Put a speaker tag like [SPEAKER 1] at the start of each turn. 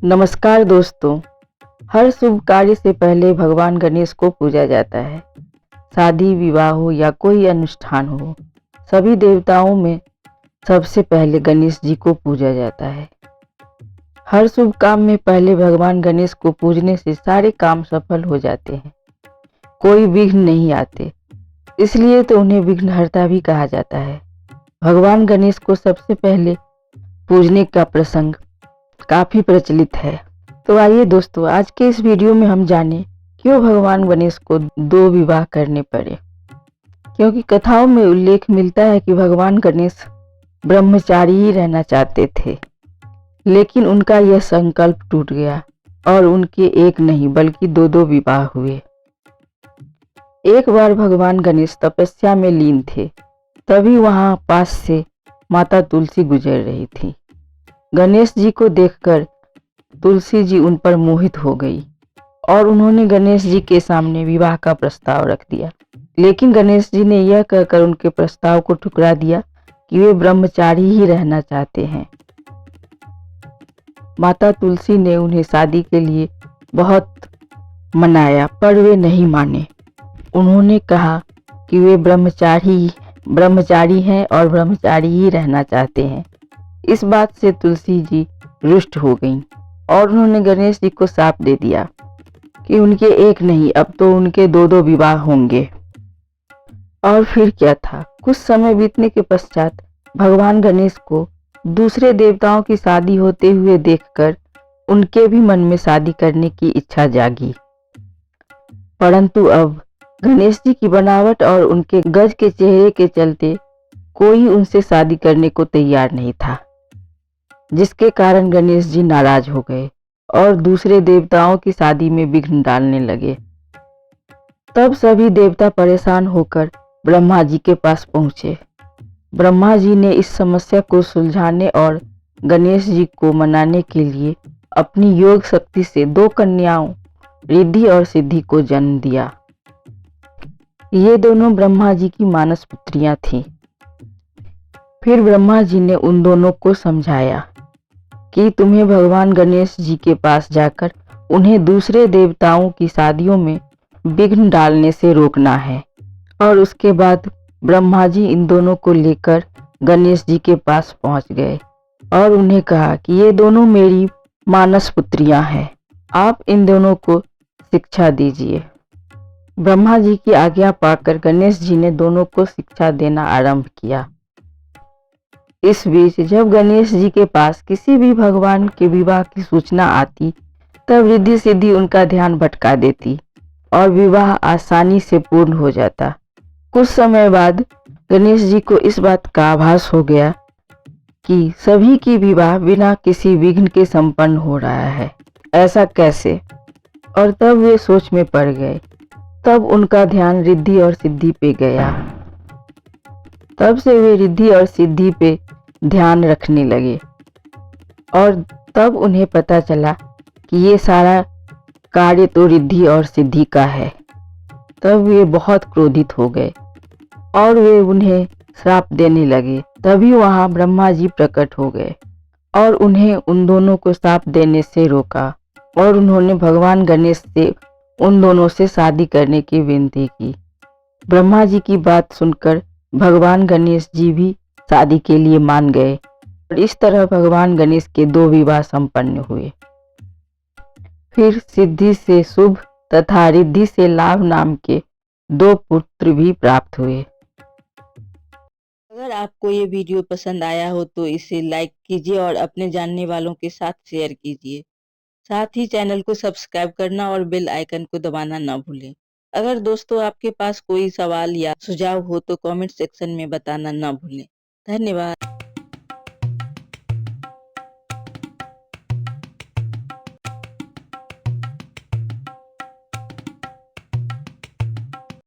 [SPEAKER 1] नमस्कार दोस्तों। हर शुभ कार्य से पहले भगवान गणेश को पूजा जाता है। शादी, विवाह हो या कोई अनुष्ठान हो, सभी देवताओं में सबसे पहले गणेश जी को पूजा जाता है। हर शुभ काम में पहले भगवान गणेश को पूजने से सारे काम सफल हो जाते हैं, कोई विघ्न नहीं आते। इसलिए तो उन्हें विघ्नहर्ता भी कहा जाता है। भगवान गणेश को सबसे पहले पूजने का प्रसंग काफी प्रचलित है। तो आइए दोस्तों, आज के इस वीडियो में हम जानें क्यों भगवान गणेश को 2 विवाह करने पड़े। क्योंकि कथाओं में उल्लेख मिलता है कि भगवान गणेश ब्रह्मचारी ही रहना चाहते थे, लेकिन उनका यह संकल्प टूट गया और उनके एक नहीं बल्कि 2 विवाह हुए। एक बार भगवान गणेश तपस्या में लीन थे, तभी वहां पास से माता तुलसी गुजर रही थी। गणेश जी को देखकर तुलसी जी उन पर मोहित हो गई और उन्होंने गणेश जी के सामने विवाह का प्रस्ताव रख दिया। लेकिन गणेश जी ने यह कहकर उनके प्रस्ताव को ठुकरा दिया कि वे ब्रह्मचारी ही रहना चाहते हैं। माता तुलसी ने उन्हें शादी के लिए बहुत मनाया, पर वे नहीं माने। उन्होंने कहा कि वे ब्रह्मचारी हैं और ब्रह्मचारी ही रहना चाहते हैं। इस बात से तुलसी जी रुष्ट हो गईं और उन्होंने गणेश जी को शाप दे दिया कि उनके एक नहीं, अब तो उनके 2 विवाह होंगे। और फिर क्या था, कुछ समय बीतने के पश्चात भगवान गणेश को दूसरे देवताओं की शादी होते हुए देखकर उनके भी मन में शादी करने की इच्छा जागी। परंतु अब गणेश जी की बनावट और उनके गज के चेहरे के चलते कोई उनसे शादी करने को तैयार नहीं था, जिसके कारण गणेश जी नाराज हो गए और दूसरे देवताओं की शादी में विघ्न डालने लगे। तब सभी देवता परेशान होकर ब्रह्मा जी के पास पहुंचे। ब्रह्मा जी ने इस समस्या को सुलझाने और गणेश जी को मनाने के लिए अपनी योग शक्ति से 2 कन्याओं रिद्धि और सिद्धि को जन्म दिया। ये दोनों ब्रह्मा जी की मानस पुत्रियां थीं। फिर ब्रह्मा जी ने उन दोनों को समझाया कि तुम्हें भगवान गणेश जी के पास जाकर उन्हें दूसरे देवताओं की शादियों में विघ्न डालने से रोकना है। और उसके बाद ब्रह्मा जी इन दोनों को लेकर गणेश जी के पास पहुंच गए और उन्हें कहा कि ये दोनों मेरी मानस पुत्रियां हैं, आप इन दोनों को शिक्षा दीजिए। ब्रह्मा जी की आज्ञा पाकर गणेश जी ने दोनों को शिक्षा देना आरंभ किया। इस बीच जब गणेश जी के पास किसी भी भगवान के विवाह की सूचना आती, तब रिद्धि सिद्धि उनका ध्यान भटका देती और विवाह आसानी से पूर्ण हो जाता। कुछ समय बाद गणेश जी को इस बात का आभास हो गया कि सभी की विवाह बिना किसी विघ्न के संपन्न हो रहा है, ऐसा कैसे। और तब वे सोच में पड़ गए। तब उनका ध्यान रिद्धि और सिद्धि पे गया। तब से वे रिद्धि और सिद्धि पे ध्यान रखने लगे और तब उन्हें पता चला कि ये सारा कार्य तो रिद्धि और सिद्धि का है। तब वे बहुत क्रोधित हो गए और वे उन्हें श्राप देने लगे। तभी वहां ब्रह्मा जी प्रकट हो गए और उन्हें उन दोनों को श्राप देने से रोका और उन्होंने भगवान गणेश से उन दोनों से शादी करने की विनती की। ब्रह्मा जी की बात सुनकर भगवान गणेश जी भी शादी के लिए मान गए और इस तरह भगवान गणेश के 2 विवाह संपन्न हुए। फिर सिद्धि से शुभ तथा रिद्धि से लाभ नाम के 2 पुत्र भी प्राप्त हुए। अगर आपको ये वीडियो पसंद आया हो तो इसे लाइक कीजिए और अपने जानने वालों के साथ शेयर कीजिए। साथ ही चैनल को सब्सक्राइब करना और बेल आइकन को दबाना न भूलें। अगर दोस्तों आपके पास कोई सवाल या सुझाव हो तो कमेंट सेक्शन में बताना न भूलें। धन्यवाद।